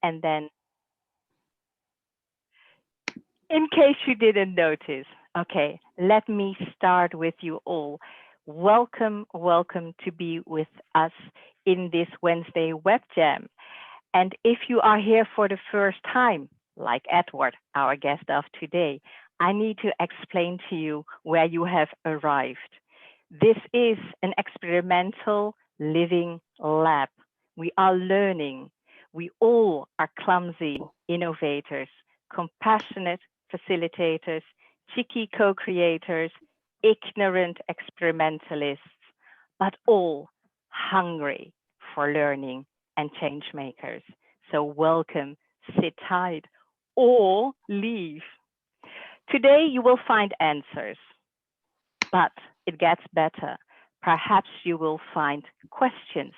And then, in case you didn't notice, okay, let me start with you all. Welcome, welcome to be with us in this Wednesday web jam. And if you are here for the first time, like Edward, our guest of today, I need to explain to you where you have arrived. This is an experimental living lab. We are learning. We all are clumsy innovators, compassionate facilitators, cheeky co-creators, ignorant experimentalists, but all hungry for learning and change makers. So welcome, sit tight, or leave. Today you will find answers, but it gets better. Perhaps you will find questions,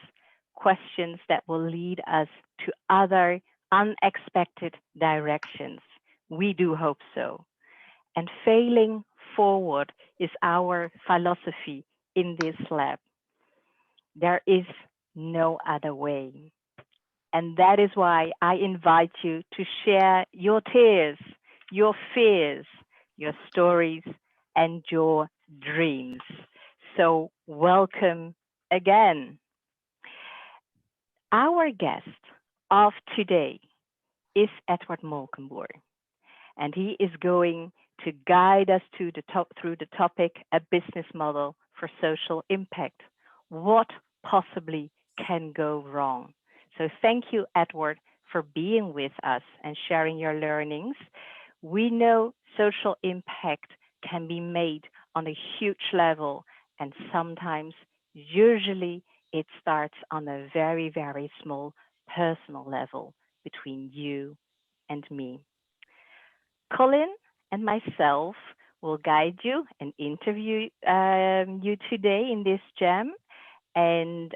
questions that will lead us to other unexpected directions. We do hope so. And failing forward is our philosophy in this lab. There is no other way. And that is why I invite you to share your tears, your fears, your stories, and your dreams. So, welcome again. Our guest of today is Edward Molkenboer, and he is going to guide us to through the topic a business model for social impact. What possibly can go wrong? So thank you, Edward, for being with us and sharing your learnings. We know social impact can be made on a huge level, and sometimes, usually, it starts on a very, very small personal level between you and me. Colin and myself will guide you and interview you today in this jam, and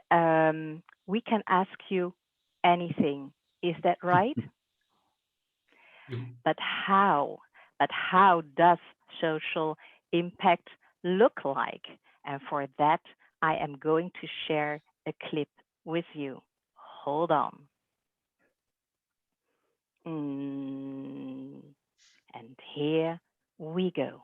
we can ask you anything. Is that right? But how? But how does social impact look like? And for that, I am going to share a clip with you. Hold on. And here we go.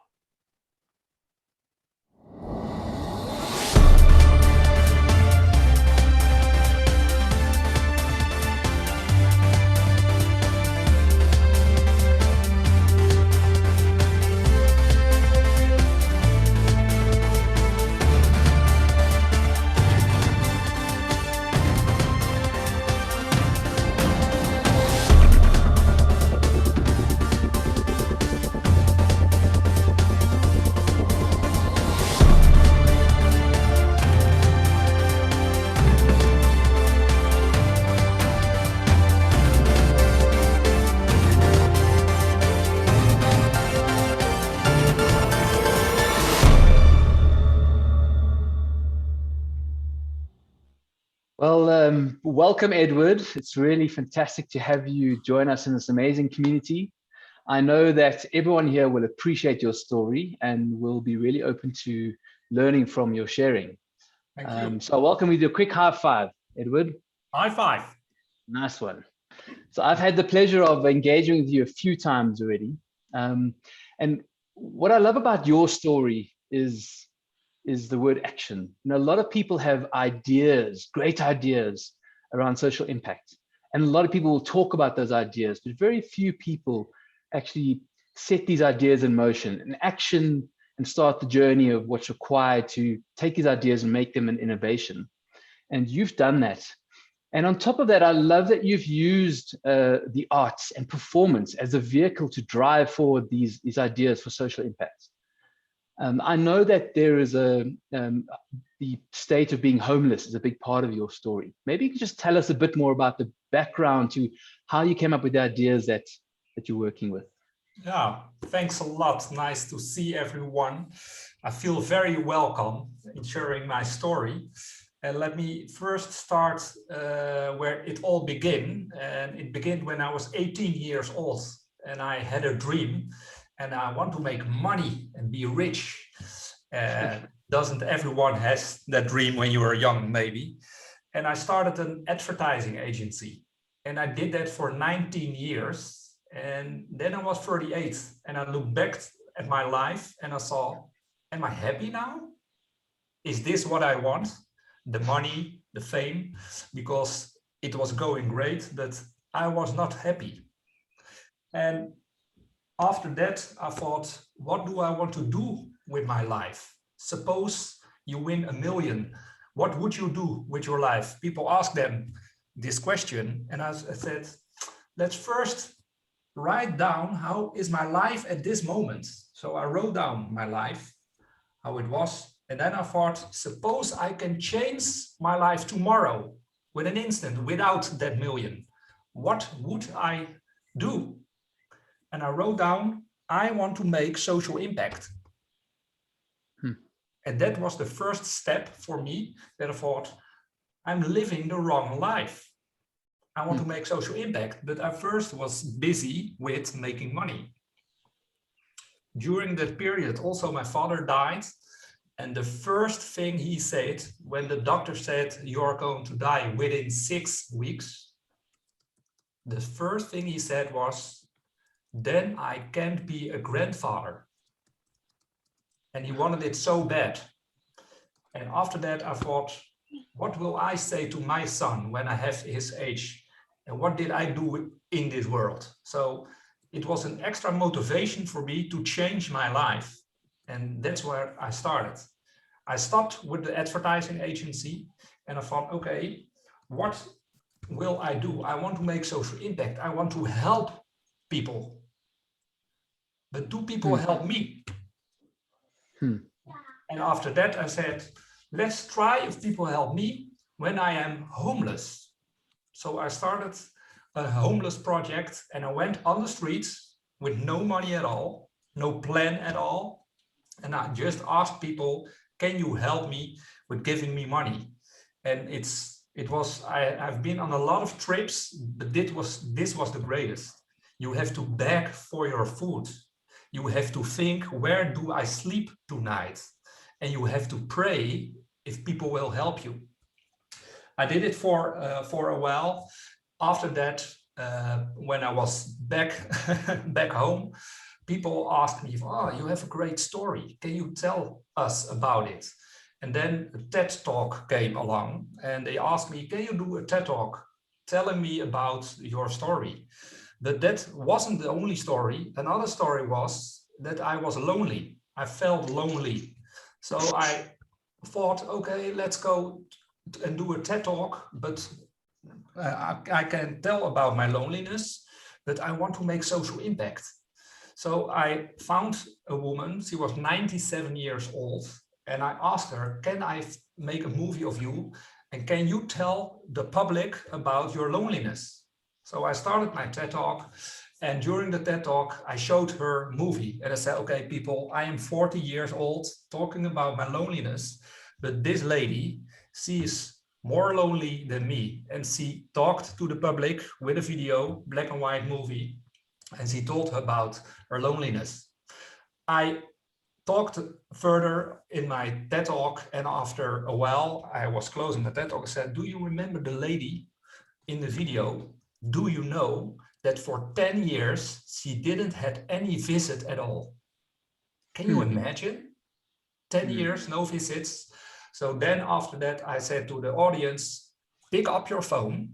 Well, welcome, Edward. It's really fantastic to have you join us in this amazing community. I know that everyone here will appreciate your story and will be really open to learning from your sharing. Thank you. So I welcome with you a quick high five, Edward. High five. Nice one. So I've had the pleasure of engaging with you a few times already. And what I love about your story is the word action. A lot of people have ideas, great ideas around social impact. And a lot of people will talk about those ideas, but very few people actually set these ideas in motion and action and start the journey of what's required to take these ideas and make them an innovation. And you've done that. And on top of that, I love that you've used the arts and performance as a vehicle to drive forward these ideas for social impact. I know that there is the state of being homeless is a big part of your story. Maybe you can just tell us a bit more about the background to how you came up with the ideas that you're working with. Yeah, thanks a lot. Nice to see everyone. I feel very welcome in sharing my story. And let me first start where it all began. And it began when I was 18 years old and I had a dream. And I want to make money and be rich. Doesn't everyone has that dream when you are young, maybe? And I started an advertising agency. And I did that for 19 years. And then I was 38 and I looked back at my life and I saw, am I happy now? Is this what I want? The money, the fame, because it was going great, but I was not happy. And after that, I thought, what do I want to do with my life? Suppose you win 1 million. What would you do with your life? People ask them this question. And I said, let's first write down how is my life at this moment. So I wrote down my life, how it was. And then I thought, suppose I can change my life tomorrow with an instant without that million. What would I do? And I wrote down, I want to make social impact. And that was the first step for me that I thought, I'm living the wrong life. I want to make social impact, but I first was busy with making money. During that period, also my father died. And the first thing he said, when the doctor said, you're going to die within 6 weeks, the first thing he said was, then I can't be a grandfather. And he wanted it so bad. And after that, I thought, what will I say to my son when I have his age? And what did I do in this world? So it was an extra motivation for me to change my life. And that's where I started. I stopped with the advertising agency and I thought, okay, what will I do? I want to make social impact. I want to help people. But do people help me? And after that, I said, let's try if people help me when I am homeless. So I started a homeless project and I went on the streets with no money at all, no plan at all. And I just asked people, can you help me with giving me money? And I've been on a lot of trips, but this was the greatest. You have to beg for your food. You have to think, where do I sleep tonight? And you have to pray if people will help you. I did it for a while. After that, when I was back home, people asked me, oh, you have a great story. Can you tell us about it? And then a TED Talk came along and they asked me, can you do a TED Talk telling me about your story? But that wasn't the only story. Another story was that I was lonely. I felt lonely. So I thought, okay, let's go and do a TED Talk, but I can tell about my loneliness, but I want to make social impact. So I found a woman, she was 97 years old, and I asked her, can I make a movie of you? And can you tell the public about your loneliness? So I started my TED Talk, and during the TED Talk, I showed her movie. And I said, okay, people, I am 40 years old talking about my loneliness, but this lady, she is more lonely than me. And she talked to the public with a video, black and white movie, and she told her about her loneliness. I talked further in my TED Talk, and after a while, I was closing the TED Talk. I said, do you remember the lady in the video? Do you know that for 10 years, she didn't have any visit at all? Can you imagine? 10 years, no visits. So then after that, I said to the audience, pick up your phone,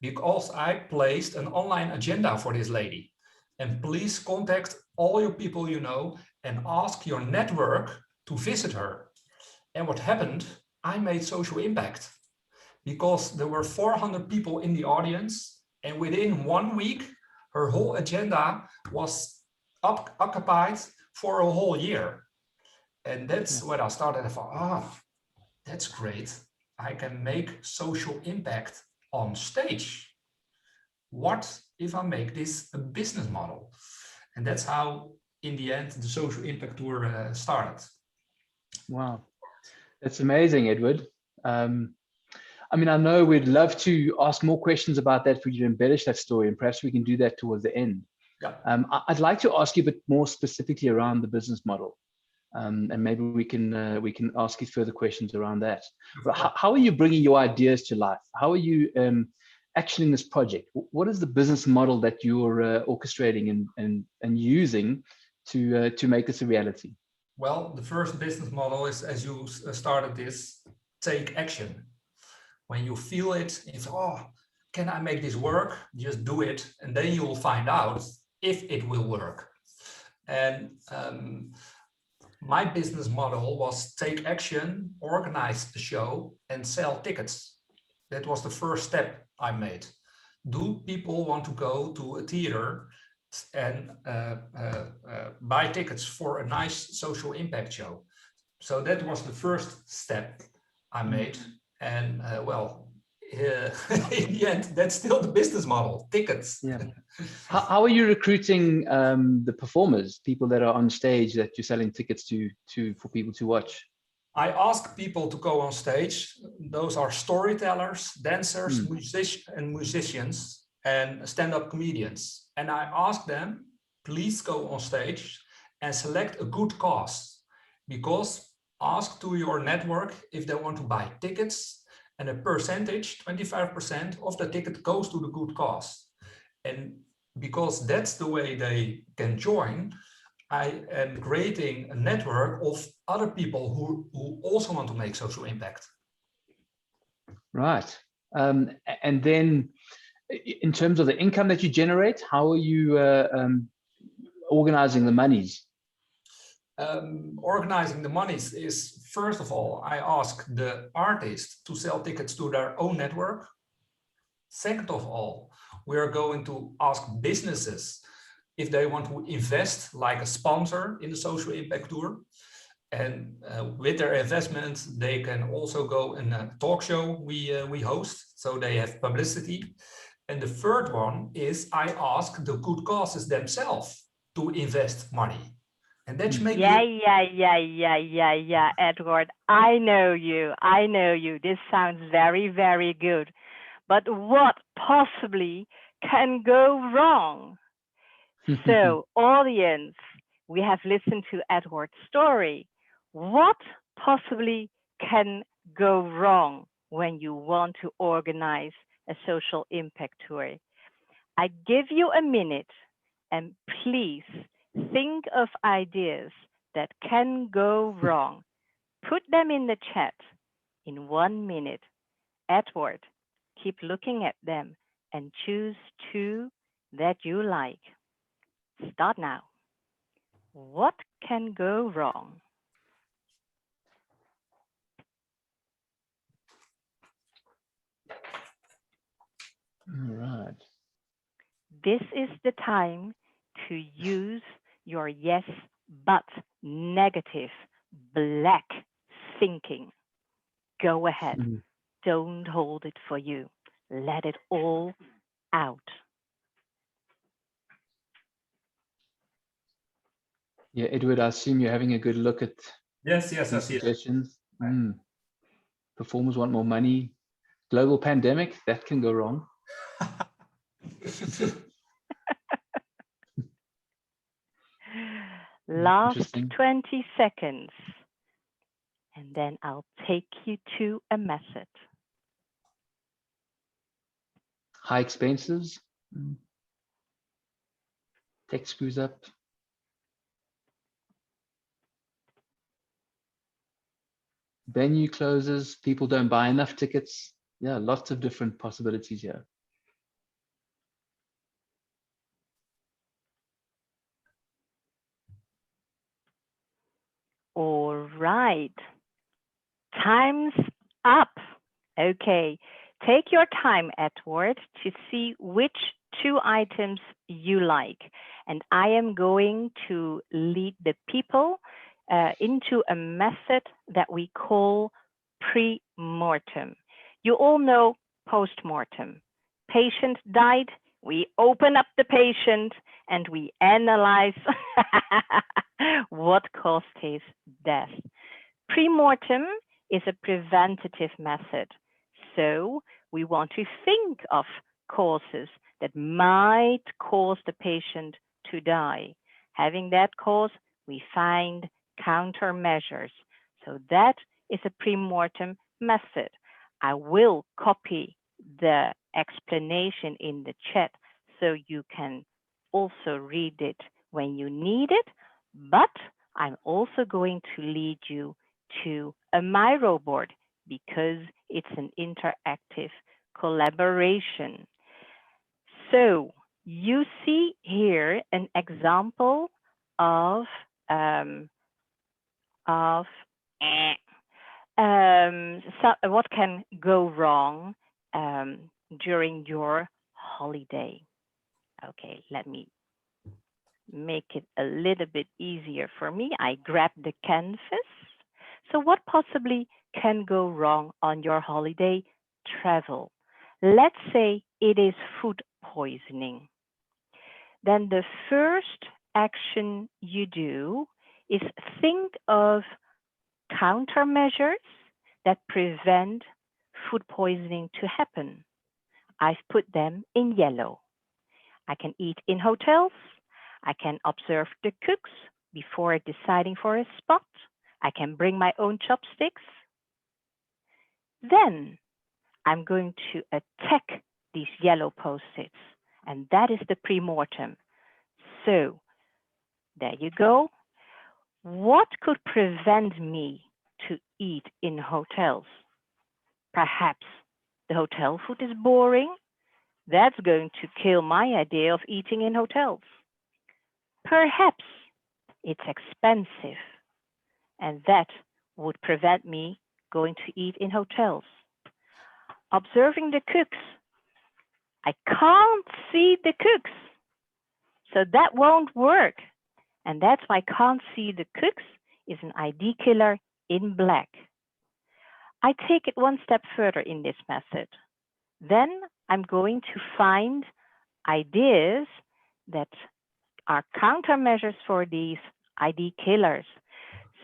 because I placed an online agenda for this lady. And please contact all your people you know and ask your network to visit her. And what happened? I made social impact because there were 400 people in the audience. And within 1 week, her whole agenda was occupied for a whole year. And that's when I started. I thought, that's great. I can make social impact on stage. What if I make this a business model? And that's how, in the end, the social impact tour started. Wow, that's amazing, Edward. I mean, I know we'd love to ask more questions about that for you to embellish that story, and perhaps we can do that towards the end. Yeah. I'd like to ask you a bit more specifically around the business model, and maybe we can ask you further questions around that. But how are you bringing your ideas to life? How are you actioning this project? What is the business model that you're orchestrating and using to make this a reality? Well, the first business model is, as you started this, take action. When you feel it, it's, oh, can I make this work? Just do it. And then you will find out if it will work. And my business model was take action, organize the show, and sell tickets. That was the first step I made. Do people want to go to a theater and buy tickets for a nice social impact show? So that was the first step I made. And well, in the end, that's still the business model, tickets. Yeah. How are you recruiting the performers, people that are on stage that you're selling tickets to for people to watch? I ask people to go on stage. Those are storytellers, dancers, musicians, and stand-up comedians. And I ask them, please go on stage and select a good cause, because ask to your network if they want to buy tickets, and a percentage, 25% of the ticket goes to the good cause. And because that's the way they can join, I am creating a network of other people who also want to make social impact. Right. And then in terms of the income that you generate, how are you organizing the monies? Organizing the monies is, first of all, I ask the artist to sell tickets to their own network. Second of all, we are going to ask businesses if they want to invest like a sponsor in the social impact tour. And with their investment, they can also go in a talk show we host, so they have publicity. And the third one is I ask the good causes themselves to invest money. And that's making Yeah, Edward. I know you. I know you. This sounds very, very good. But what possibly can go wrong? So, audience, we have listened to Edward's story. What possibly can go wrong when you want to organize a social impact tour? I give you a minute, and please think of ideas that can go wrong. Put them in the chat in 1 minute. Edward, keep looking at them and choose 2 that you like. Start now. What can go wrong? All right. This is the time to use your yes, but negative, black thinking. Go ahead. Don't hold it for you. Let it all out. Yeah, Edward, I assume you're having a good look at yes, I see suggestions. Performers want more money. Global pandemic, that can go wrong. Last 20 seconds. And then I'll take you to a message. High expenses. Tech screws up. Venue closes. People don't buy enough tickets. Yeah, lots of different possibilities here. All right. Time's up. Okay. Take your time, Edward, to see which 2 items you like. And I am going to lead the people into a method that we call pre-mortem. You all know post-mortem. Patient died, we open up the patient and we analyze what caused his death. Pre-mortem is a preventative method. So we want to think of causes that might cause the patient to die. Having that cause, we find countermeasures. So that is a pre-mortem method. I will copy the explanation in the chat so you can also read it when you need it, but I'm also going to lead you to a Miro board because it's an interactive collaboration. So you see here an example of what can go wrong during your holiday. Okay, let me make it a little bit easier for me. I grab the canvas. So what possibly can go wrong on your holiday travel? Let's say it is food poisoning. Then the first action you do is think of countermeasures that prevent food poisoning to happen. I've put them in yellow. I can eat in hotels. I can observe the cooks before deciding for a spot. I can bring my own chopsticks. Then I'm going to attack these yellow post-its, and that is the pre-mortem. So there you go. What could prevent me to eat in hotels? Perhaps the hotel food is boring. That's going to kill my idea of eating in hotels. Perhaps it's expensive, and that would prevent me going to eat in hotels. Observing the cooks. I can't see the cooks, so that won't work. And that's why can't see the cooks is an ID killer in black. I take it one step further in this method. Then I'm going to find ideas that are countermeasures for these ID killers.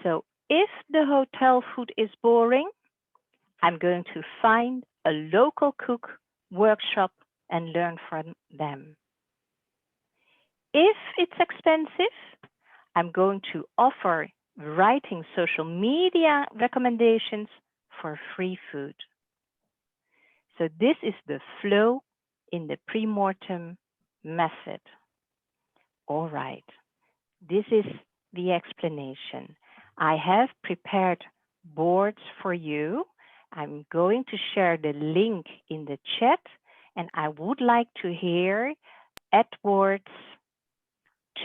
So if the hotel food is boring, I'm going to find a local cook workshop and learn from them. If it's expensive, I'm going to offer writing social media recommendations for free food. So this is the flow in the pre-mortem method. All right, this is the explanation. I have prepared boards for you. I'm going to share the link in the chat, and I would like to hear Edward's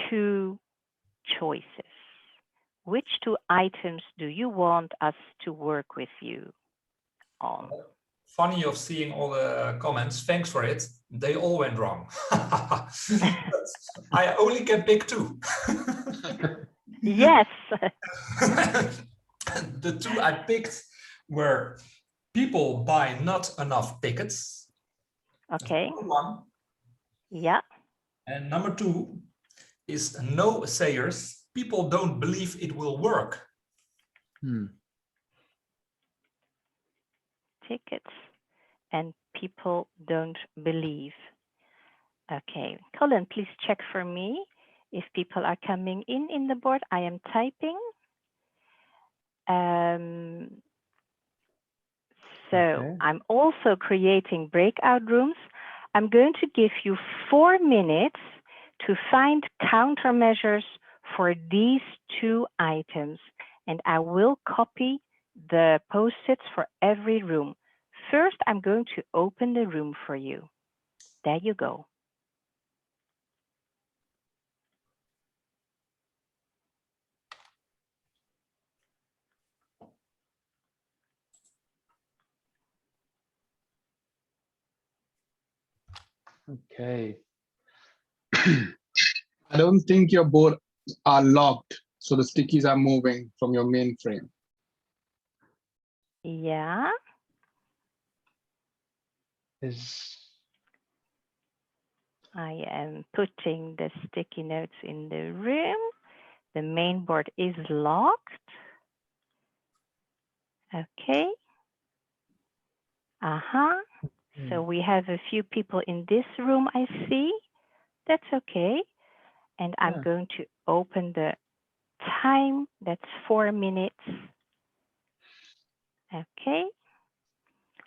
two choices. Which two items do you want us to work with you on? Funny of seeing all the comments. Thanks for it. They all went wrong. I only can pick two. Yes. The two I picked were people buy not enough tickets. Okay. Number one. Yeah. And number two is no sayers. People don't believe it will work. Tickets and people don't believe. Okay, Colin, please check for me if people are coming in the board. I am typing. So I'm also creating breakout rooms. I'm going to give you 4 minutes to find countermeasures for these two items, and I will copy the post-its for every room. First, I'm going to open the room for you. There you go. Okay. I don't think your board are locked, so the stickies are moving from your mainframe. Yeah. I am putting the sticky notes in the room. The main board is locked. Okay. So we have a few people in this room, I see. That's okay. And I'm going to open the time. That's 4 minutes. Okay.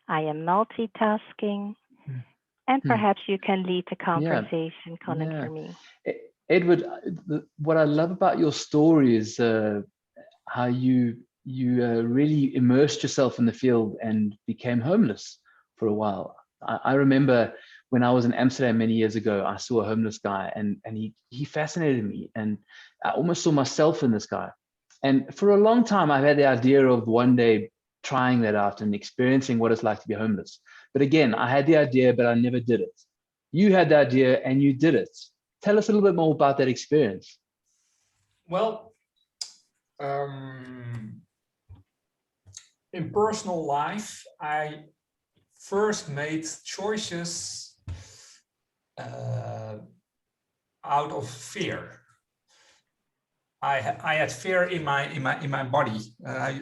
I am multitasking. And perhaps you can lead the conversation, Colin, Yeah. for me. Edward, what I love about your story is how you really immersed yourself in the field and became homeless for a while. I remember when I was in Amsterdam many years ago, I saw a homeless guy, and he fascinated me, and I almost saw myself in this guy. And for a long time, I've had the idea of one day trying that out and experiencing what it's like to be homeless. But again, I had the idea, but I never did it. You had the idea and you did it. Tell us a little bit more about that experience. Well, in personal life, I first made choices out of fear. I had fear in my body.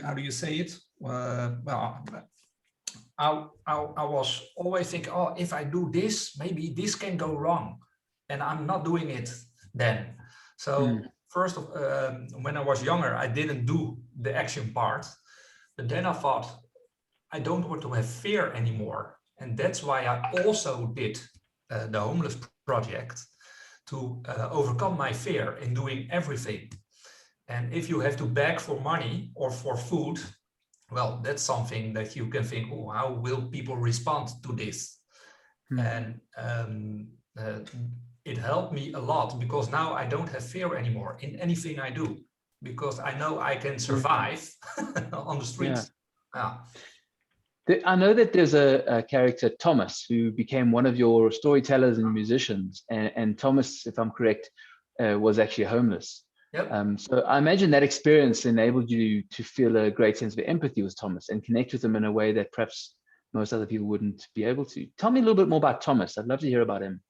How do you say it? Well, I was always thinking, oh, if I do this, maybe this can go wrong, and I'm not doing it then. So first, when I was younger, I didn't do the action part, but then I thought, I don't want to have fear anymore, and that's why I also did the homeless project to overcome my fear in doing everything. And if you have to beg for money or for food, well, that's something that you can think, oh, how will people respond to this? And it helped me a lot, because now I don't have fear anymore in anything I do, because I know I can survive on the streets. I know that there's a character, Thomas, who became one of your storytellers and musicians. And Thomas, if I'm correct, was actually homeless. Yep. So I imagine that experience enabled you to feel a great sense of empathy with Thomas and connect with him in a way that perhaps most other people wouldn't be able to. Tell me a little bit more about Thomas. I'd love to hear about him.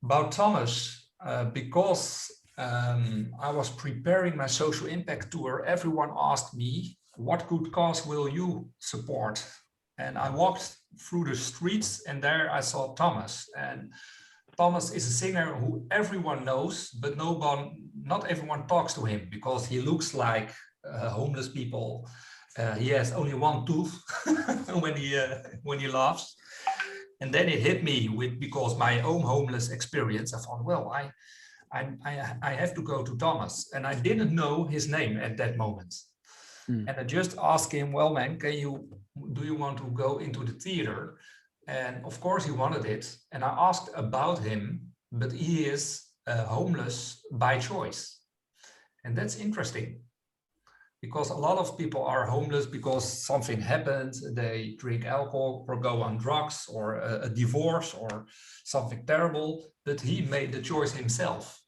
About Thomas, because I was preparing my social impact tour, everyone asked me, what good cause will you support? And I walked through the streets, and there I saw Thomas. And Thomas is a singer who everyone knows, but not everyone talks to him, because he looks like homeless people. He has only one tooth when he laughs. And then it hit me because my own homeless experience. I thought, well, I have to go to Thomas, and I didn't know his name at that moment. And I just asked him, well, man, do you want to go into the theater? And of course he wanted it. And I asked about him, but he is homeless by choice. And that's interesting, because a lot of people are homeless because something happened. They drink alcohol or go on drugs, or a divorce or something terrible, but he made the choice himself.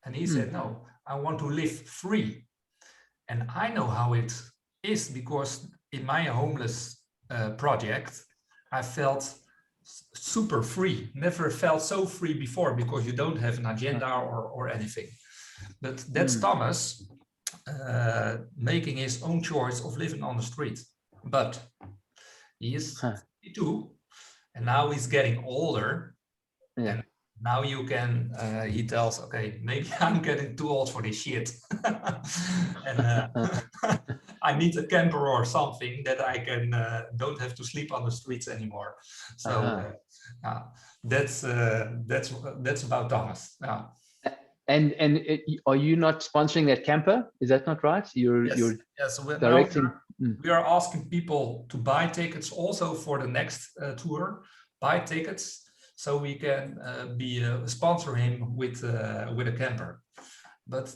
And he said, no, I want to live free. And I know how it is, because in my homeless project, I felt super free. Never felt so free before, because you don't have an agenda or anything. But that's Thomas making his own choice of living on the street. But he is 52, and now he's getting older. And now you can, he tells, okay, maybe I'm getting too old for this shit. And I need a camper or something that I can don't have to sleep on the streets anymore. So that's about Thomas. And are you not sponsoring that camper? Is that not right? You're directing. We are asking people to buy tickets also for the next tour. Buy tickets, so we can sponsor him with a camper. But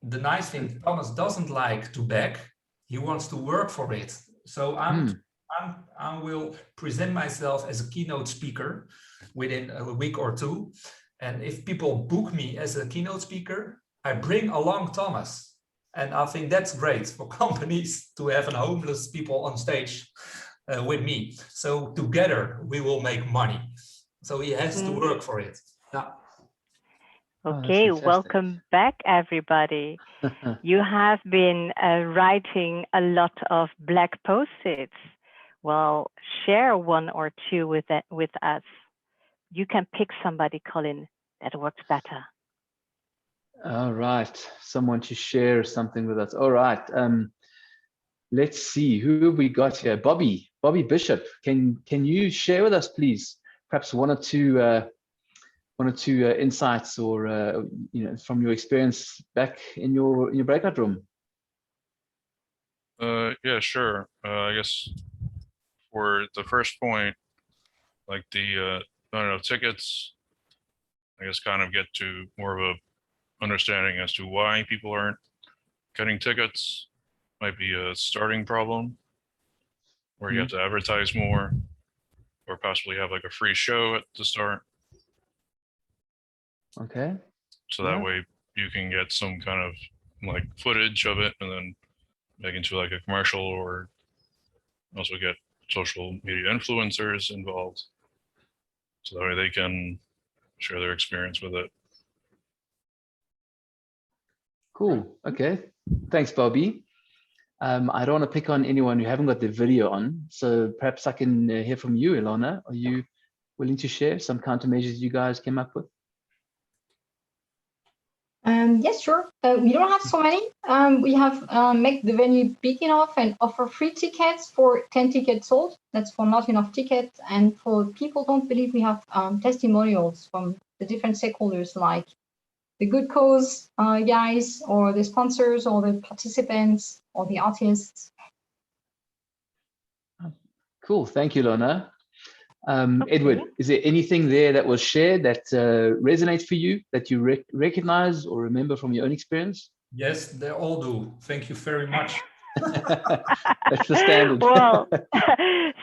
the nice thing, Thomas doesn't like to beg. He wants to work for it. So I will present myself as a keynote speaker within a week or two. And if people book me as a keynote speaker, I bring along Thomas. And I think that's great for companies to have homeless people on stage with me. So together we will make money. So he has to work for it. Yeah. Okay, welcome back, everybody. You have been writing a lot of black post-its. Well, share one or two with us. You can pick somebody, Colin, that works better. All right, someone to share something with us. All right, let's see, who have we got here? Bobby Bishop, can you share with us, please? perhaps one or two insights, or from your experience back in your breakout room. Yeah, sure. I guess for the first point, like the not enough tickets, I guess kind of get to more of a understanding as to why people aren't getting tickets. Might be a starting problem where you have to advertise more, or possibly have like a free show at the start. Okay. So that way you can get some kind of like footage of it and then make into like a commercial, or also get social media influencers involved. So that way they can share their experience with it. Cool. Okay. Thanks, Bobby. I don't want to pick on anyone who haven't got their video on, so perhaps I can hear from you, Ilona. Are you willing to share some countermeasures you guys came up with? Yes, sure. We don't have so many. We have make the venue big enough and offer free tickets for 10 tickets sold. That's for not enough tickets. And for people don't believe, we have testimonials from the different stakeholders, like the good cause guys, or the sponsors, or the participants, or the artists. Cool. Thank you, Ilona. Edward, is there anything there that was shared that resonates for you, that you recognize or remember from your own experience? Yes, they all do. Thank you very much. That's the standard. Well,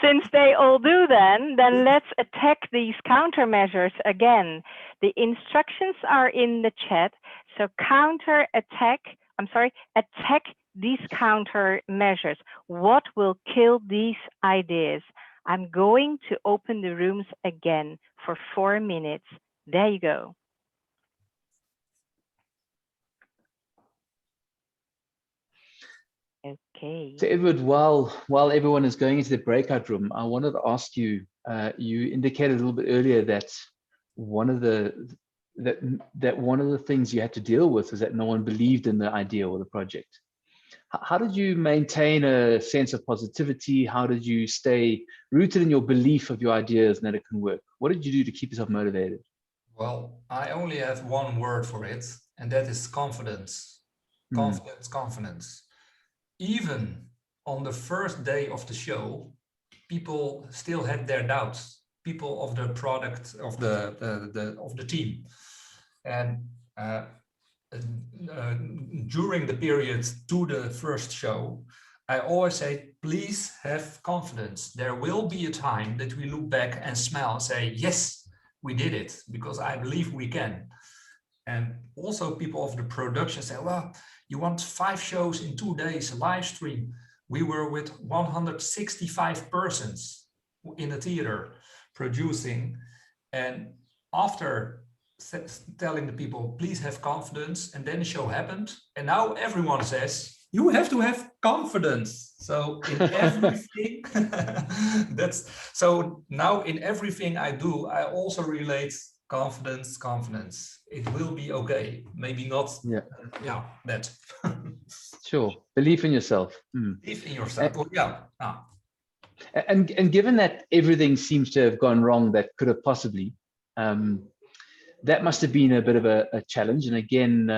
since they all do, then let's attack these countermeasures again. The instructions are in the chat. So attack these countermeasures. What will kill these ideas? I'm going to open the rooms again for 4 minutes. There you go. Okay. So Edward, while everyone is going into the breakout room, I wanted to ask you, you indicated a little bit earlier that one of the things you had to deal with is that no one believed in the idea or the project. How did you maintain a sense of positivity? How did you stay rooted in your belief of your ideas and that it can work? What did you do to keep yourself motivated? Well, I only have one word for it, and that is confidence. Confidence, confidence. Even on the first day of the show, people still had their doubts. People of the product of the team, and during the period to the first show, I always say, please have confidence. There will be a time that we look back and smile and say, yes, we did it, because I believe we can. And also people of the production say, well, you want 5 shows in 2 days, a live stream. We were with 165 persons in a theater producing. And after telling the people, please have confidence, and then the show happened. And now everyone says, you have to have confidence. So in everything, so now in everything I do, I also relate confidence, confidence. It will be okay. Maybe not. Yeah, that. Sure. Belief in yourself. Believe in yourself. And given that everything seems to have gone wrong that could have possibly, that must have been a bit of a challenge. And again,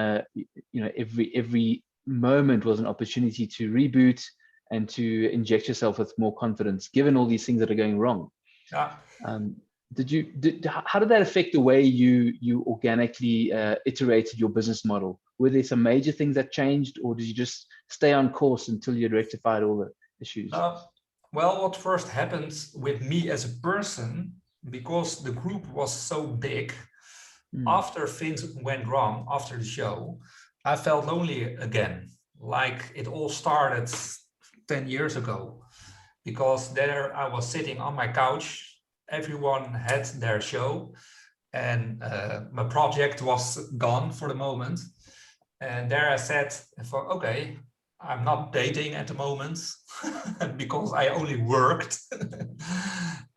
every moment was an opportunity to reboot and to inject yourself with more confidence, given all these things that are going wrong. Yeah. How did that affect the way you organically iterated your business model? Were there some major things that changed, or did you just stay on course until you had rectified all the issues? Well, what first happened with me as a person, because the group was so big, after things went wrong, after the show, I felt lonely again, like it all started 10 years ago, because there I was sitting on my couch, everyone had their show, and my project was gone for the moment. And there I said, okay, I'm not dating at the moment because I only worked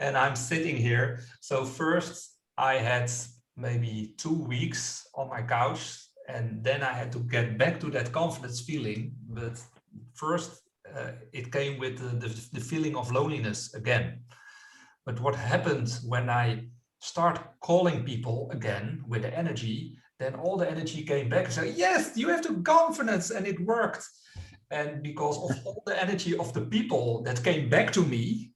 and I'm sitting here. So first I had maybe 2 weeks on my couch, and then I had to get back to that confidence feeling. But first it came with the feeling of loneliness again. But what happened when I start calling people again with the energy, then all the energy came back and said, yes, you have the confidence, and it worked. And because of all the energy of the people that came back to me,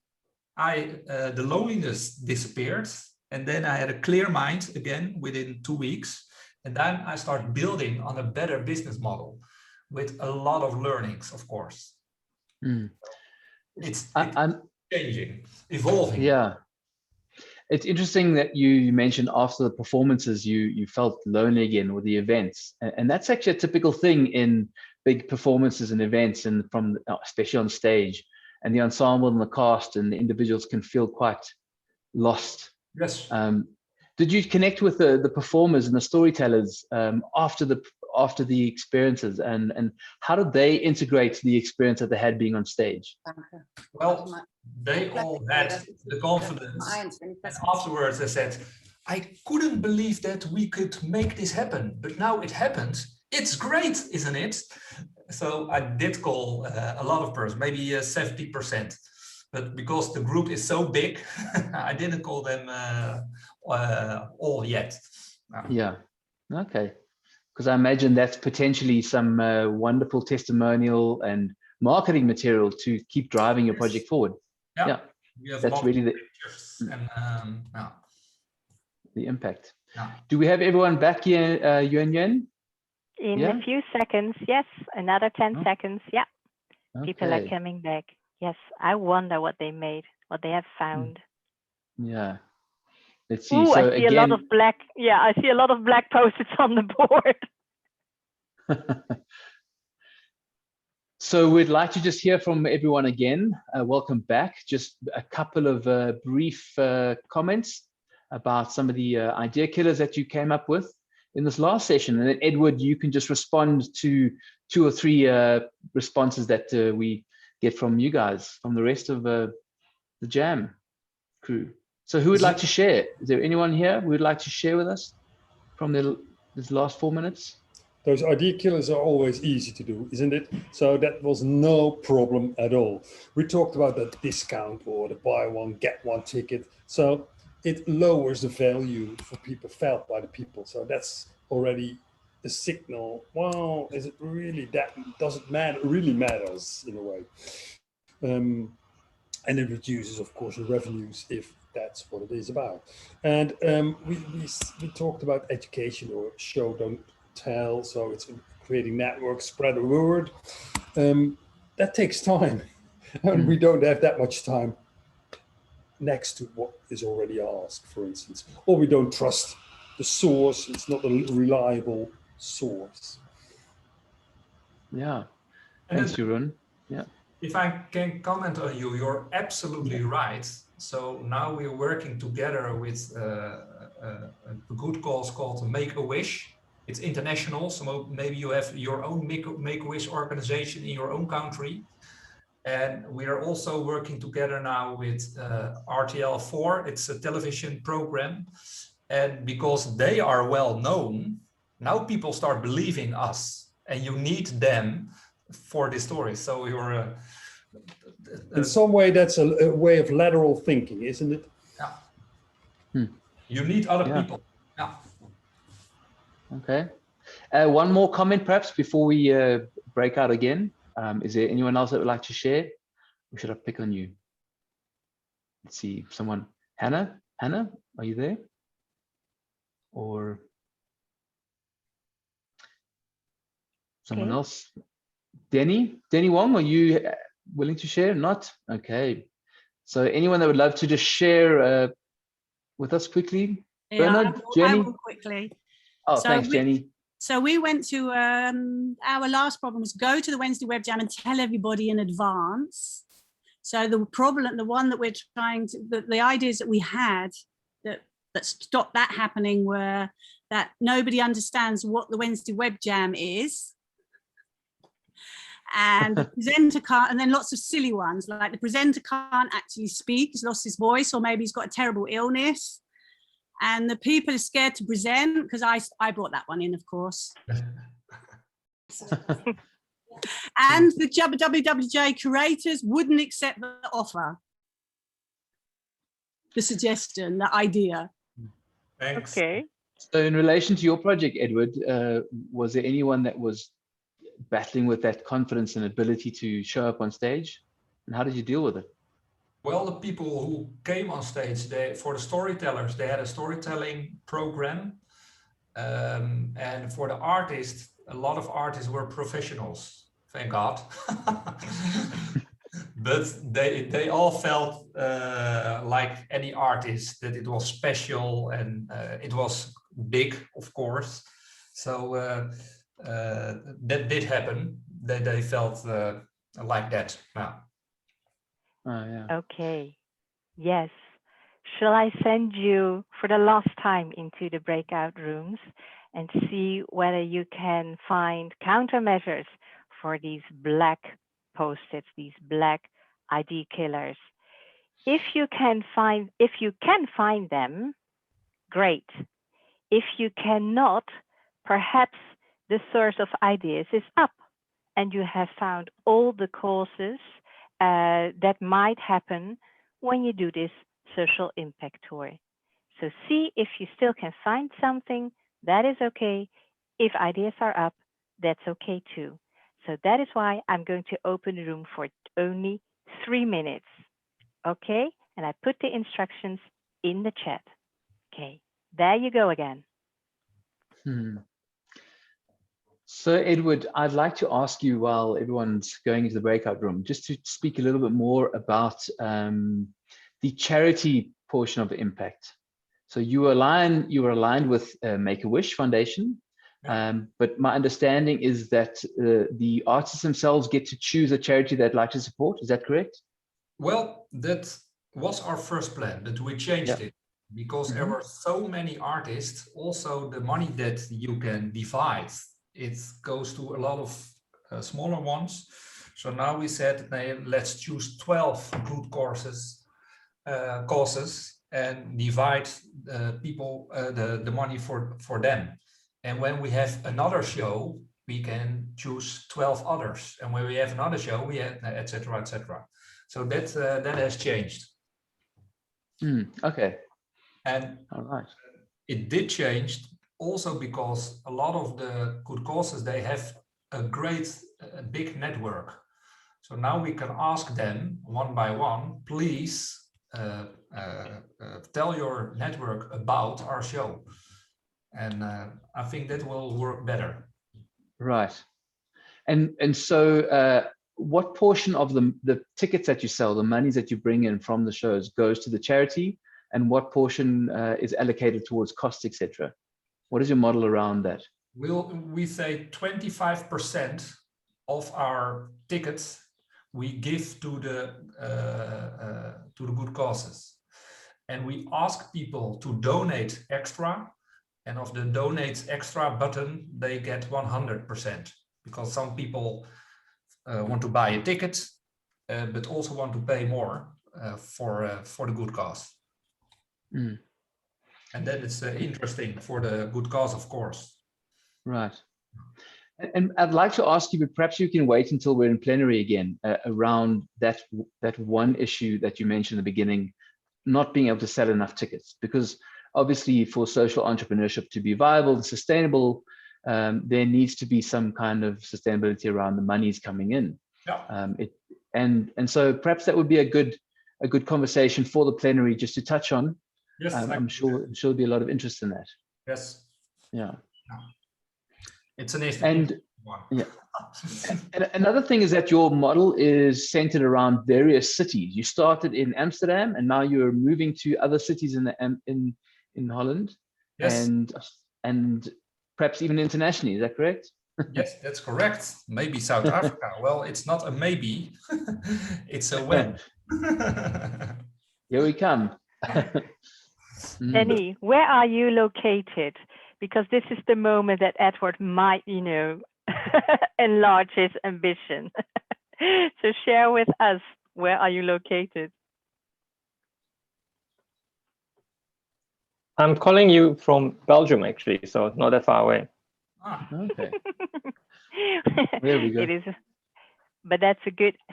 the loneliness disappeared. And then I had a clear mind again within 2 weeks. And then I started building on a better business model with a lot of learnings, of course. It's changing, evolving. Yeah. It's interesting that you mentioned after the performances, you felt lonely again with the events. And that's actually a typical thing in big performances and events, and from especially on stage, and the ensemble and the cast and the individuals can feel quite lost. Yes. Did you connect with the performers and the storytellers after the experiences, and how did they integrate the experience that they had being on stage? Well, they all had the confidence, and afterwards they said, I couldn't believe that we could make this happen, but now it happened. It's great, isn't it? So I did call a lot of persons, maybe 70%, but because the group is so big, I didn't call them all yet. No. Yeah, okay. Because I imagine that's potentially some wonderful testimonial and marketing material to keep driving your project forward. Yeah. That's really the impact. Yeah. Do we have everyone back here, Yuan? In a few seconds, yes. Another 10 seconds, yeah. Okay. People are coming back. Yes, I wonder what they made, what they have found. Yeah. Let's see. Ooh, so I see a lot of black. Yeah, I see a lot of black post-its on the board. So we'd like to just hear from everyone again. Welcome back. Just a couple of brief comments about some of the idea killers that you came up with in this last session. And then Edward, you can just respond to 2 or 3 responses that we get from you guys, from the rest of the Jam crew. So who would like to share? Is there anyone here who would like to share with us from this last 4 minutes? Those idea killers are always easy to do, isn't it? So that was no problem at all. We talked about the discount or the buy one, get one ticket. So it lowers the value for people, felt by the people. So that's already a signal. Well, is it really that? Does it matter? Really matters in a way. And it reduces, of course, the revenues if that's what it is about. And we talked about education or show, don't tell. So it's creating networks, spread the word. That takes time. And we don't have that much time next to what is already asked, for instance. Or we don't trust the source. It's not a reliable source. Yeah. Thanks, Jeroen. Yeah. If I can comment on you, you're absolutely right. So now we're working together with a good cause called Make-A-Wish. It's international, so maybe you have your own Make-A-Wish organization in your own country. And we are also working together now with RTL4. It's a television program. And because they are well known, now people start believing us, and you need them for this story. So you're in some way, that's a way of lateral thinking, isn't it? Yeah. You need other people. Yeah. Okay. One more comment, perhaps, before we break out again. Is there anyone else that would like to share? Or should I pick on you? Let's see. Someone. Hannah, are you there? Or someone else? Denny Wong, are you willing to share? Not? Okay. So anyone that would love to just share with us quickly? Yeah, Bernard, Jenny? I will quickly. Oh, so thanks, Jenny. So we went to, our last problem was go to the Wednesday Web Jam and tell everybody in advance. So the problem, the one that we're trying to, the ideas that we had that stopped that happening were that nobody understands what the Wednesday Web Jam is. And the presenter can't, and then lots of silly ones, like the presenter can't actually speak, he's lost his voice, or maybe he's got a terrible illness. And the people are scared to present, because I brought that one in, of course. And the WWJ curators wouldn't accept the offer, the suggestion, the idea. Thanks. Okay. So in relation to your project, Edward, was there anyone that was battling with that confidence and ability to show up on stage? And how did you deal with it? Well, the people who came on stage, for the storytellers, they had a storytelling program. And for the artists, a lot of artists were professionals, thank God. But they all felt like any artist, that it was special, and it was big, of course. So that did happen. They felt like that. Yeah. Oh, yeah. Okay. Yes. Shall I send you for the last time into the breakout rooms and see whether you can find countermeasures for these black post-its, these black ID killers? If you can find them, great. If you cannot, perhaps the source of ideas is up and you have found all the causes that might happen when you do this social impact tour. So see if you still can find something, that is okay. If ideas are up, that's okay too. So that is why I'm going to open the room for only 3 minutes. Okay, and I put the instructions in the chat. Okay, there you go again. So Edward, I'd like to ask you, while everyone's going into the breakout room, just to speak a little bit more about the charity portion of the impact. So you were aligned with Make-A-Wish Foundation, but my understanding is that the artists themselves get to choose a charity they'd like to support. Is that correct? Well, that was our first plan, but we changed it because there were so many artists. Also, the money that you can divide, it goes to a lot of smaller ones. So now we said, hey, let's choose 12 good causes and divide the money for them. And when we have another show, we can choose 12 others. And when we have another show, we have etc. etc. So that has changed. Okay. And all right. It did change also because a lot of the good causes, they have a great big network. So now we can ask them one by one, please tell your network about our show. And I think that will work better. Right. And so what portion of the tickets that you sell, the monies that you bring in from the shows, goes to the charity, and what portion is allocated towards costs, etc.? What is your model around that? We say 25% of our tickets we give to the good causes, and we ask people to donate extra, and of the donate extra button they get 100%, because some people want to buy a ticket but also want to pay more for the good cause. And then it's interesting for the good cause, of course. Right. And I'd like to ask you, but perhaps you can wait until we're in plenary again, around that one issue that you mentioned in the beginning, not being able to sell enough tickets. Because obviously for social entrepreneurship to be viable and sustainable, there needs to be some kind of sustainability around the monies coming in. Yeah. And so perhaps that would be a good conversation for the plenary just to touch on. Yes, I'm sure there'll be a lot of interest in that. Yes. Yeah. It's an interesting one. Yeah. And another thing is that your model is centered around various cities. You started in Amsterdam, and now you're moving to other cities in Holland. Yes. And perhaps even internationally. Is that correct? Yes, that's correct. Maybe South Africa. Well, it's not a maybe. It's a when. Here we come. Danny, where are you located? Because this is the moment that Edward might, enlarge his ambition. So share with us, where are you located? I'm calling you from Belgium, actually, so not that far away. Okay. There we go. It is, but that's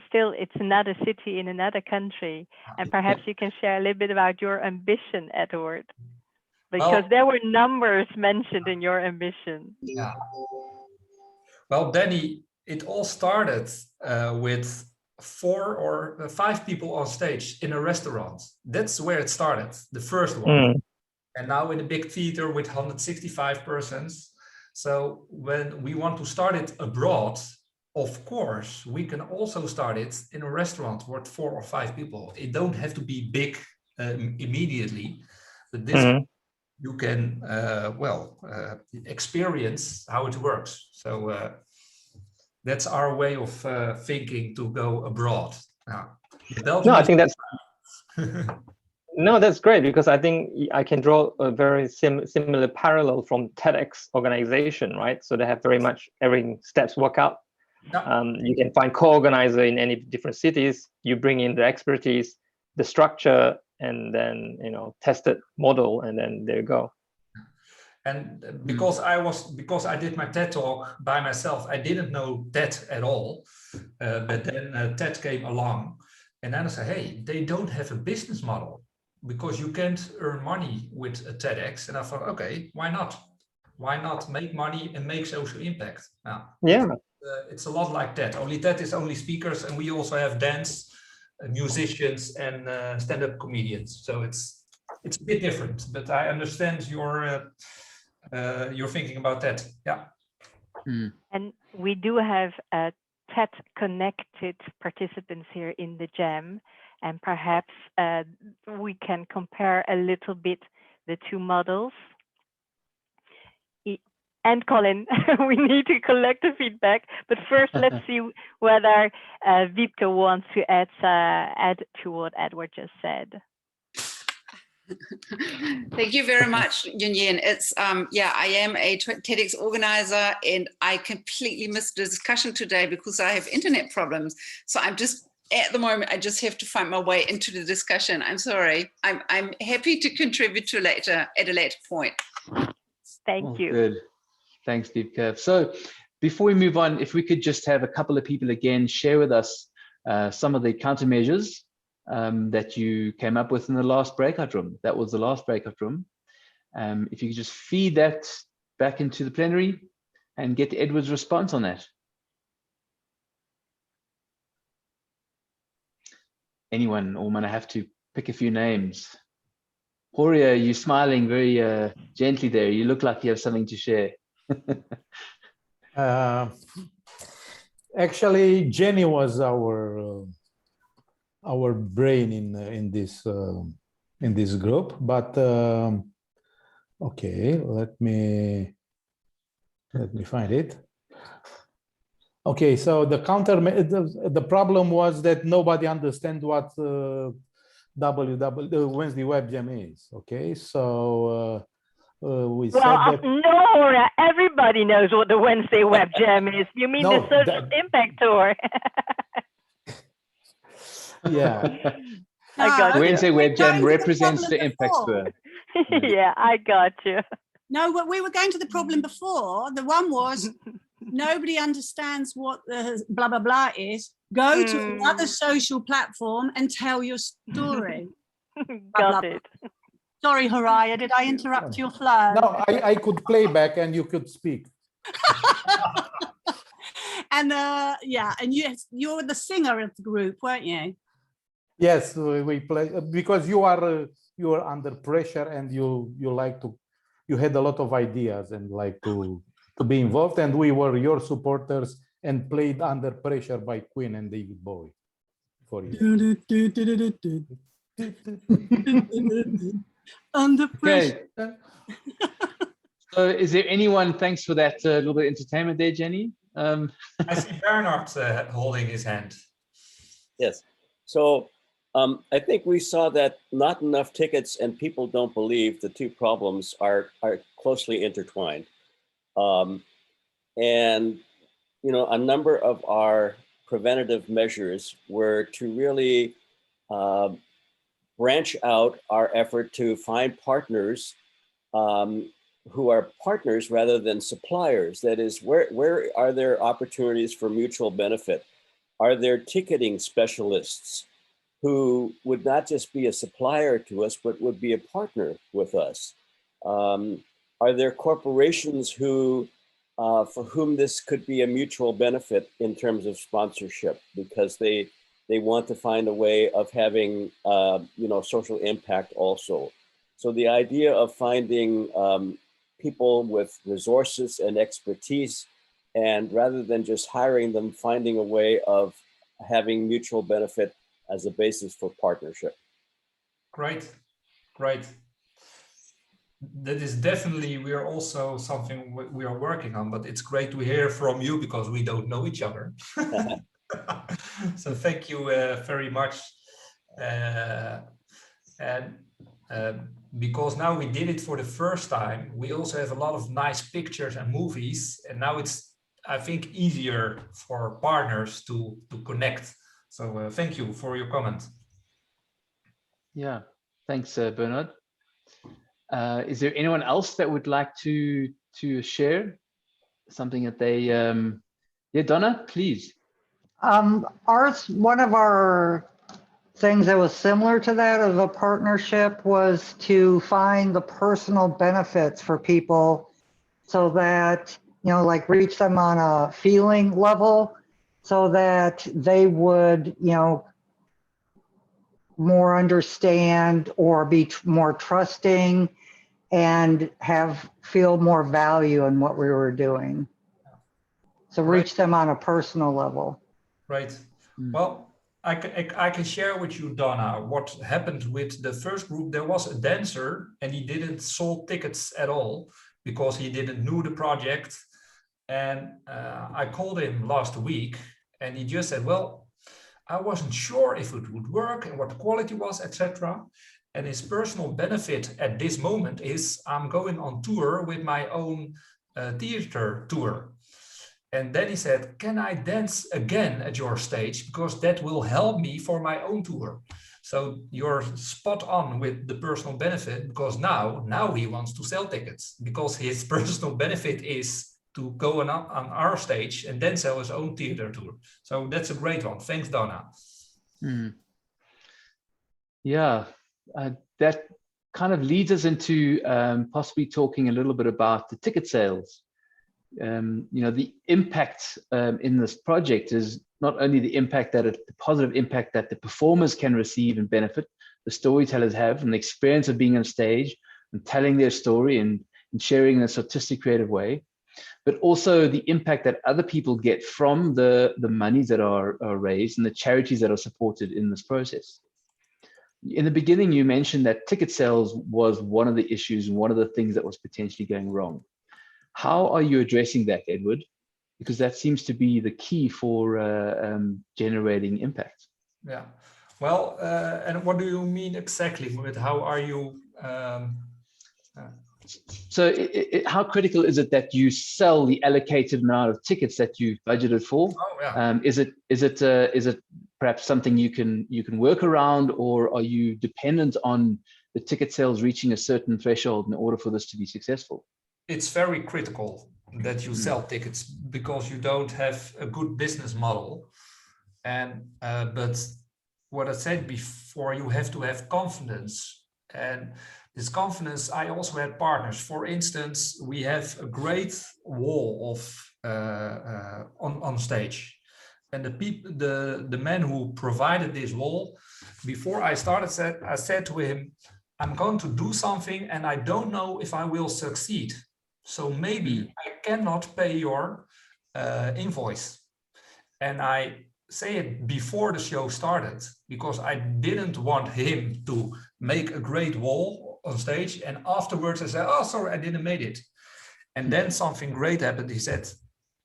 still, it's another city in another country. And perhaps you can share a little bit about your ambition, Edward. Because there were numbers mentioned in your ambition. Yeah. Well, Danny, it all started with 4 or 5 people on stage in a restaurant. That's where it started, the first one. And now in a big theater with 165 persons. So when we want to start it abroad, of course, we can also start it in a restaurant with 4 or 5 people. It don't have to be big immediately, but this you can, experience how it works. So that's our way of thinking to go abroad. No, I think that's no, that's great, because I think I can draw a very similar parallel from TEDx organization, right? So they have very much every steps work out. You can find co-organizer in any different cities. You bring in the expertise, the structure, and then tested model, and then there you go. And because I did my TED talk by myself, I didn't know TED at all. But then TED came along, and then I said, hey, they don't have a business model because you can't earn money with a TEDx. And I thought, okay, why not? Why not make money and make social impact? It's a lot like TED. Only TED is only speakers, and we also have dance, musicians, and stand-up comedians. So it's a bit different. But I understand your thinking about that. Yeah. And we do have TED connected participants here in the jam, and perhaps we can compare a little bit the two models. And Colin, we need to collect the feedback, but first let's see whether Wiebke wants to add to what Edward just said. Thank you very much, Yunyin. It's I am a TEDx organizer, and I completely missed the discussion today because I have internet problems. So I'm just at the moment, I just have to find my way into the discussion. I'm sorry. I'm happy to contribute to at a later point. Thank you. Good. Thanks, Wiebke. So before we move on, if we could just have a couple of people again share with us some of the countermeasures that you came up with in the last breakout room. That was the last breakout room. If you could just feed that back into the plenary and get Edward's response on that. Anyone, or might I have to pick a few names? Horia, you're smiling very gently there. You look like you have something to share. Actually, Jenny was our brain in this group, but okay, let me find it. Okay, so the problem was that nobody understands what the Wednesday Web Jam is. Okay, so we said that. No, everybody knows what the Wednesday Web Jam is. You mean the Social Impact Tour? Yeah. I got you. Wednesday Web Jam represents the Impact Tour. Yeah, I got you. No, but we were going to the problem before. The one was nobody understands what the blah, blah, blah is. Go to another social platform and tell your story. Got it. Sorry, Horaya, did I interrupt your flow? No, I could play back and you could speak. And and you're the singer of the group, weren't you? Yes, we play because you are under pressure and you had a lot of ideas and like to be involved, and we were your supporters and played Under Pressure by Queen and David Bowie for you. Under pressure. Okay. So is there anyone, thanks for that little bit of entertainment there, Jenny. I see Bernard holding his hand. Yes. So I think we saw that not enough tickets and people don't believe the two problems are closely intertwined. And, a number of our preventative measures were to really branch out our effort to find partners who are partners rather than suppliers. That is, where are there opportunities for mutual benefit? Are there ticketing specialists who would not just be a supplier to us, but would be a partner with us? Are there corporations who, for whom this could be a mutual benefit in terms of sponsorship, because they want to find a way of having social impact also? So the idea of finding people with resources and expertise, and rather than just hiring them, finding a way of having mutual benefit as a basis for partnership. Great, great. That is definitely, we are also something we are working on, but it's great to hear from you because we don't know each other. So thank you very much. Because now we did it for the first time, we also have a lot of nice pictures and movies, and now it's, I think, easier for partners to connect. So thank you for your comment. Yeah, thanks, Bernard. Is there anyone else that would like to share something that they? Yeah, Donna, please. One of our things that was similar to that of a partnership was to find the personal benefits for people, so that, like, reach them on a feeling level, so that they would, more understand or be more trusting and feel more value in what we were doing. So reach them on a personal level. Right. Well, I can share with you, Donna, what happened with the first group. There was a dancer and he didn't sell tickets at all because he didn't know the project. And I called him last week and he just said, well, I wasn't sure if it would work and what the quality was, etc. And his personal benefit at this moment is I'm going on tour with my own theater tour. And then he said, can I dance again at your stage? Because that will help me for my own tour. So you're spot on with the personal benefit, because now he wants to sell tickets, because his personal benefit is to go on our stage and then sell his own theater tour. So that's a great one. Thanks, Donna. Yeah, that kind of leads us into possibly talking a little bit about the ticket sales. The impact in this project is not only the impact the positive impact that the performers can receive and benefit, the storytellers have, and the experience of being on stage and telling their story and sharing in a artistic, creative way, but also the impact that other people get from the monies that are raised and the charities that are supported in this process. In the beginning, you mentioned that ticket sales was one of the issues and one of the things that was potentially going wrong. How are you addressing that, Edward? Because that seems to be the key for generating impact. Yeah. Well, and what do you mean exactly with how are you? So how critical is it that you sell the allocated amount of tickets that you've budgeted for? Oh, yeah. Is it perhaps something you can work around, or are you dependent on the ticket sales reaching a certain threshold in order for this to be successful? It's very critical that you sell tickets, because you don't have a good business model. And but what I said before, you have to have confidence. And this confidence, I also had partners. For instance, we have a great wall of on stage. And the man who provided this wall, before I started, I said to him, I'm going to do something and I don't know if I will succeed. So maybe I cannot pay your invoice. And I say it before the show started, because I didn't want him to make a great wall on stage. And afterwards I said, oh, sorry, I didn't make it. And then something great happened. He said,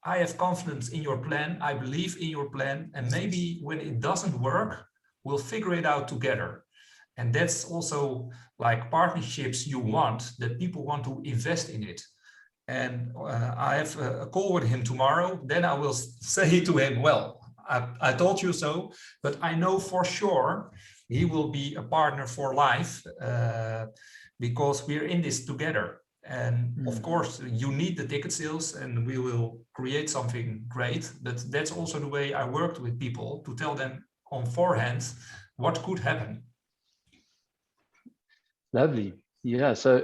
I have confidence in your plan. I believe in your plan. And maybe when it doesn't work, we'll figure it out together. And that's also like partnerships you want, that people want to invest in it. And I have a call with him tomorrow. Then I will say to him, well, I told you so, but I know for sure he will be a partner for life, because we're in this together. And of course, you need the ticket sales and we will create something great. But that's also the way I worked with people, to tell them on forehand what could happen. Lovely. Yeah, so,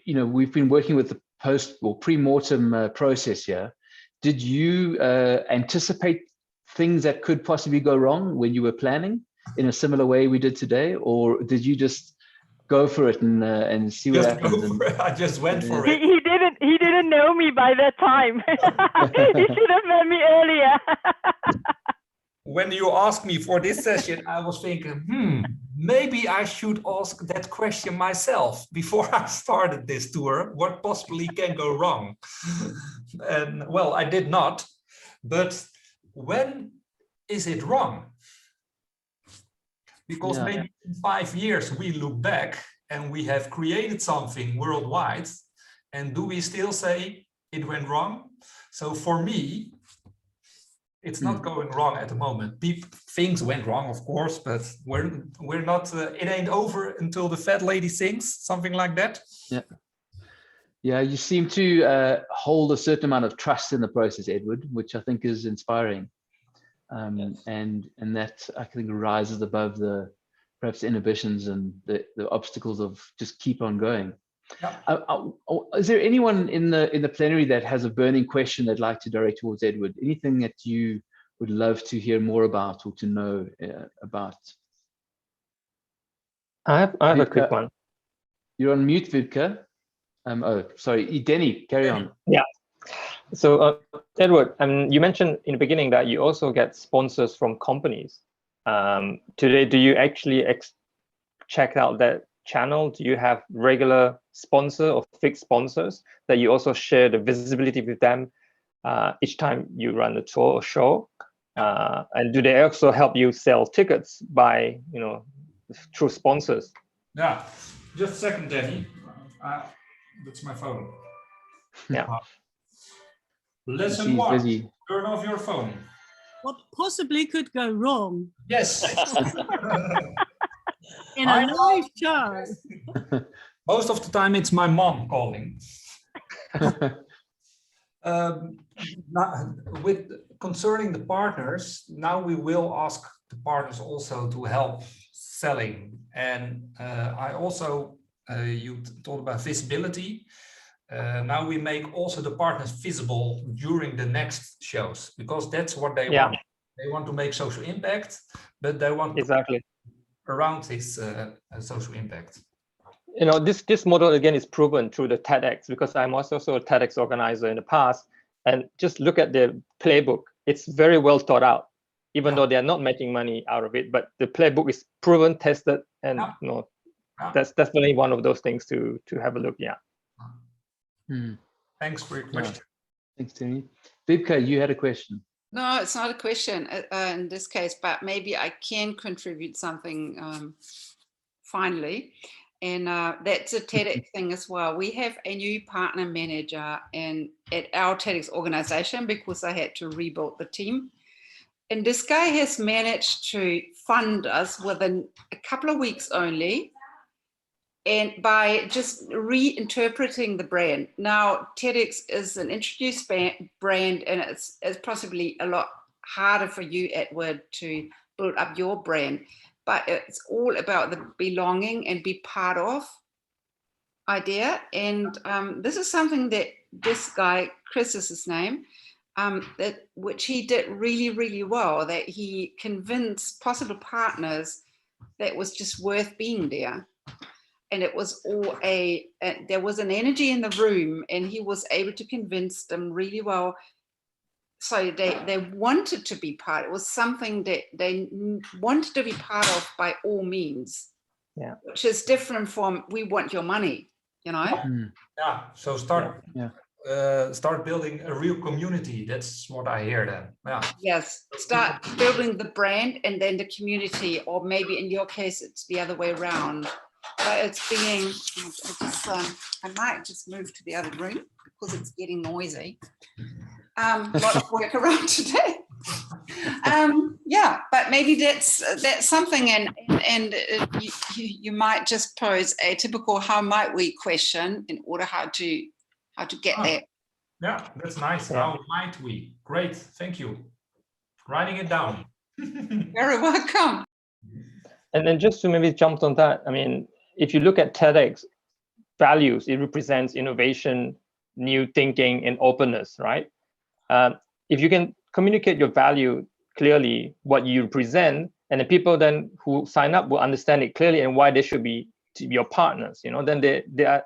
we've been working with the post or pre-mortem process here. Did you anticipate things that could possibly go wrong when you were planning in a similar way we did today, or did you just go for it and see what happens? I just went for it. He didn't know me by that time. He should have met me earlier. When you asked me for this session, I was thinking, maybe I should ask that question myself before I started this tour. What possibly can go wrong? And well, I did not. But when is it wrong? Because maybe in 5 years we look back and we have created something worldwide. And do we still say it went wrong? So for me, it's not going wrong at the moment. Things went wrong, of course, but we're not. It ain't over until the fat lady sings, something like that. Yeah. You seem to hold a certain amount of trust in the process, Edward, which I think is inspiring, and that I think rises above the perhaps inhibitions and the obstacles of just keep on going. Yeah. Is there anyone in the plenary that has a burning question they'd like to direct towards Edward? Anything that you would love to hear more about or to know about? I have a quick one. You're on mute, Vidka. Oh, sorry, Denny, carry on. Yeah. So Edward, you mentioned in the beginning that you also get sponsors from companies. Today, do you actually check out that channel? Do you have regular sponsor or fixed sponsors that you also share the visibility with them each time you run the tour or show? And do they also help you sell tickets by, through sponsors? Yeah, just a second, Danny. That's my phone. Yeah. Lesson 1, turn off your phone. What possibly could go wrong? Yes. In a live show. Most of the time it's my mom calling. With concerning the partners, now we will ask the partners also to help selling. And I also, you talked about visibility. Now we make also the partners visible during the next shows, because that's what they want. They want to make social impact, but they want exactly around this social impact. This model again is proven through the TEDx, because I'm also a TEDx organizer in the past, and just look at the playbook. It's very well thought out, even though they are not making money out of it, but the playbook is proven, tested, and that's definitely one of those things to have a look. Thanks for your question. Thanks, Timmy. Vibka, you had a question. No, it's not a question in this case, but maybe I can contribute something finally. And that's a TEDx thing as well. We have a new partner manager at our TEDx organization, because I had to rebuild the team. And this guy has managed to fund us within a couple of weeks only, and by just reinterpreting the brand. Now, TEDx is an introduced brand, and it's possibly a lot harder for you, Edward, to build up your brand. But it's all about the belonging and be part of idea. And this is something that this guy, Chris is his name, which he did really, really well, that he convinced possible partners that it was just worth being there. And it was all there was an energy in the room, and he was able to convince them really well. So they wanted to be part. It was something that they wanted to be part of by all means. Yeah. Which is different from we want your money, Yeah. So start building a real community. That's what I hear then. Yeah. Yes. Start building the brand and then the community, or maybe in your case it's the other way around. But it's being. I might just move to the other room because it's getting noisy. A lot of work around today. But maybe that's something, and you might just pose a typical "how might we" question in order how to get there. Yeah, that's nice. How might we? Great, thank you. Writing it down. Very welcome. And then just to maybe jump on that, I mean, if you look at TEDx values, it represents innovation, new thinking, and openness, right? If you can communicate your value clearly, what you present, and the people then who sign up will understand it clearly and why they should be your partners, then they are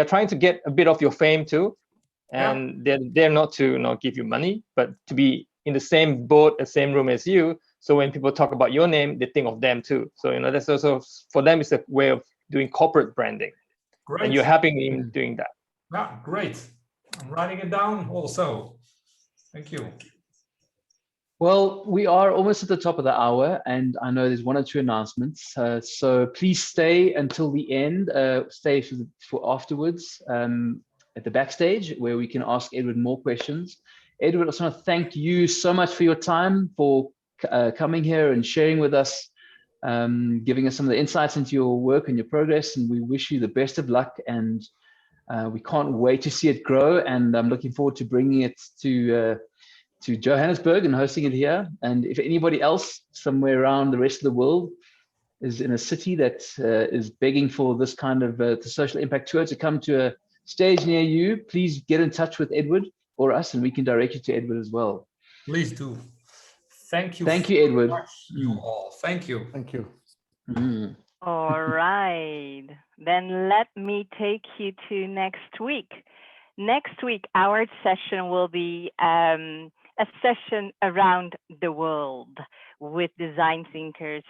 trying to get a bit of your fame too, and they're not to give you money, but to be in the same boat, the same room as you. So when people talk about your name, they think of them too. So that's also, for them, it's a way of doing corporate branding. Great. And you're helping them doing that. Yeah, great. I'm writing it down also. Thank you. Well, we are almost at the top of the hour, and I know there's one or two announcements. So please stay until the end. Stay for afterwards at the backstage, where we can ask Edward more questions. Edward, I just want to thank you so much for your time, for coming here and sharing with us, giving us some of the insights into your work and your progress. And we wish you the best of luck. And we can't wait to see it grow. And I'm looking forward to bringing it to Johannesburg and hosting it here. And if anybody else somewhere around the rest of the world is in a city that is begging for this kind of the social impact tour to come to a stage near you, please get in touch with Edward or us, and we can direct you to Edward as well. Please do. Thank you. Thank you, Edward. You all. Thank you. Thank you. All right. Then let me take you to next week. Next week, our session will be a session around the world with design thinkers.